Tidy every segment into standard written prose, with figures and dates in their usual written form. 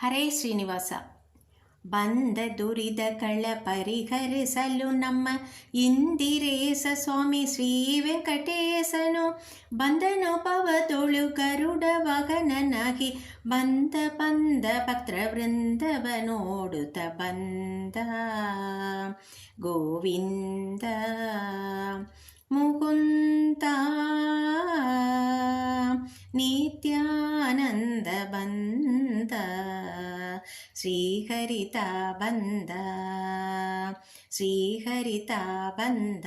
ಹರೇ ಶ್ರೀನಿವಾಸ. ಬಂದ ದುರಿದಗಳ ಪರಿಹರಿಸಲು ನಮ್ಮ ಇಂದಿರೇಶ ಸ್ವಾಮಿ ಶ್ರೀ ವೆಂಕಟೇಶನು ಬಂದನು ಪವತೊಳು ಗರುಡ ವಾಹನನಾಗಿ. ಬಂದ ಭಕ್ತ ವೃಂದವ ನೋಡುತ್ತ ಬಂದ ಗೋವಿಂದ ಮುಕುಂದ ನಿತ್ಯಾನಂದ ಬಂದ ಶ್ರೀಹರಿತ ಬಂದ ಶ್ರೀಹರಿತ ಬಂದ.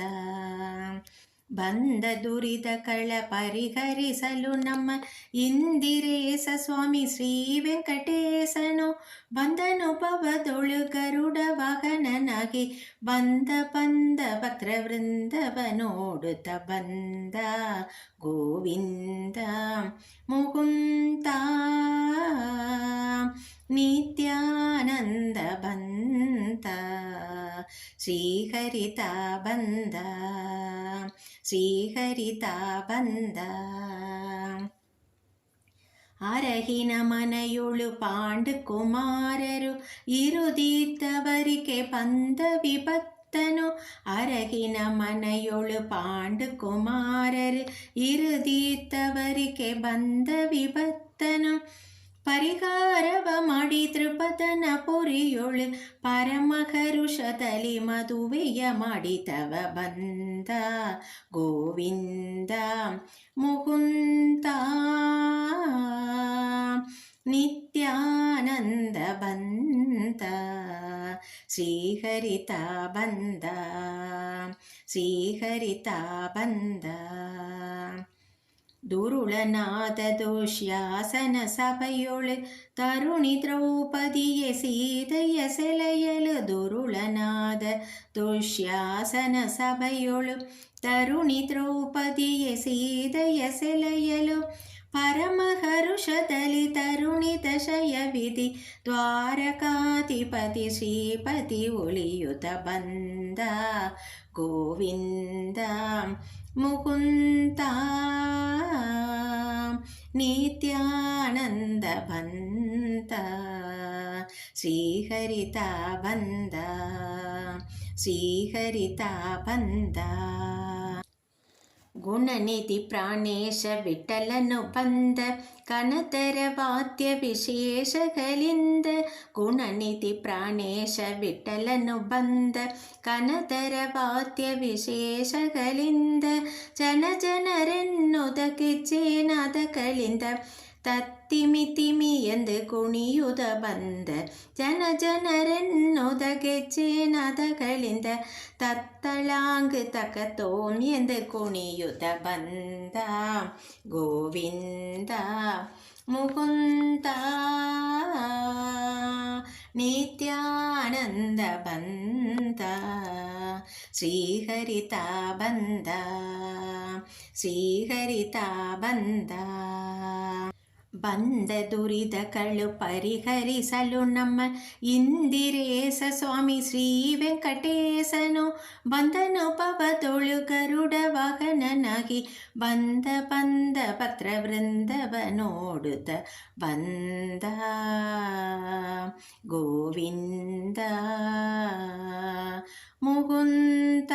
ಬಂದ ದುರಿದಗಳ ಪರಿಹರಿಸಲು ನಮ್ಮ ಇಂದಿರೇಶ ಸ್ವಾಮಿ ಶ್ರೀ ವೆಂಕಟೇಶನು ಬಂದನು ಪವದೊಳು ಗರುಡ ವಾಹನನಾಗಿ. ಬಂದ ಭಕ್ತ ವೃಂದವ ನೋಡುತ್ತ ಬಂದ ಗೋವಿಂದ ಮುಕುಂದ ನಿತ್ಯಾನಂದ ಬಂದ ಶ್ರೀಹರಿತ ಬಂದ ಶ್ರೀಹರಿತ ಬಂದ. ಅರಹಿನ ಮನೆಯೊಳು ಪಾಂಡು ಕುಮಾರರು ಇರುದಿದ್ದವರಿಗೆ ಬಂದ ವಿಪತ್ತನು. ಅರಹಿನ ಮನೆಯೊಳು ಪಾಂಡು ಕುಮಾರರು ಇರುದಿದ್ದವರಿಗೆ ಬಂದ ವಿಪತ್ತನು. ಪರಿಹಾರವ ಮಾಡಿ ತ್ರಿಪದನ ಪುರಿಯೊಳು ಪರಮಹರುಷದಲ್ಲಿ ಮದುವೆಯ ಮಾಡಿತವ ಬಂದ ಗೋವಿಂದ ಮುಕುಂದ ನಿತ್ಯಾನಂದ ಬಂದ ಶ್ರೀಹರಿತ ಬಂದ ಶ್ರೀಹರಿತ ಬಂದ. ದುರುಳನಾದ ದುಶ್ಯಾಸನ ಸಭೆಯೊಳು ತರುಣಿ ದ್ರೌಪದಿಯ ಸೀತೆಯ ಸೆಳೆಯಲು. ದುರುಳನಾದ ದುಶ್ಯಾಸನ ಸಭೆಯೊಳು ತರುಣಿ ದ್ರೌಪದಿಯ ಸೀತೆಯ ಸೆಳೆಯಲು. ಪರಮಹರುಷದಲ್ಲಿ ತರುಣಿ ದಶಯ ವಿಧಿ ದ್ವಾರಕಾಧಿಪತಿ ಶ್ರೀಪತಿ ಉಳಿಯುತ್ತ ಬಂದ ಗೋವಿಂದ ಮುಕುಂದ ನಿತ್ಯಾನಂದ ಬಂದ ಶ್ರೀಹರಿತ ಬಂದ ಶ್ರೀಹರಿತ ಬಂದ. ಗುಣನಿಧಿ ಪ್ರಾಣೇಶ ವಿಠಲನು ಬಂದ ಕನತರ ವಾದ್ಯ ವಿಶೇಷಗಳಿಂದ. ಗುಣನಿಧಿ ಪ್ರಾಣೇಶ ವಿಠಲನು ಬಂದ ಕನತರ ವಾದ್ಯ ವಿಶೇಷಗಳಿಂದ. ಜನರೆನ್ನುದ ಕಿಚ್ಚೇನಾದಗಳಿಂದ ತತ್ತಿಮಿ ಎಂದು ಕುಣಿಯುದ ಬಂದ. ಜನರೆನ್ನುದ ಗೆಜ್ಜೆನಾದಗಳಿಂದ ತತ್ತಳಾಂಗ್ ತಕತೋಂ ಎಂದು ಕುಣಿಯುದ ಬಂದ ಗೋವಿಂದ ಮುಕುಂದ ನಿತ್ಯಾನಂದ ಬಂದ ಶ್ರೀಹರಿತ ಬಂದ ಶ್ರೀಹರಿತ ಬಂದ. ಬಂದ ದುರಿದಗಳು ಪರಿಹರಿಸಲು ನಮ್ಮ ಇಂದಿರೇಶ ಸ್ವಾಮಿ ಶ್ರೀ ವೆಂಕಟೇಶನು ಬಂದನು ಪವತೊಳು ಗರುಡ ವಾಹನನಾಗಿ. ಬಂದ ಭಕ್ತ ವೃಂದವ ನೋಡುತ್ತ ಬಂದ ಗೋವಿಂದ ಮುಕುಂದ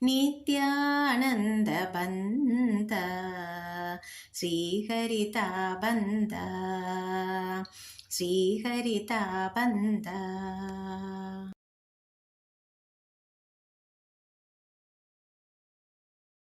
ನಿತ್ಯಾನಂದ ಬಂದ ಶ್ರೀಹರಿತ ಬಂದ ಶ್ರೀಹರಿತ ಬಂದ.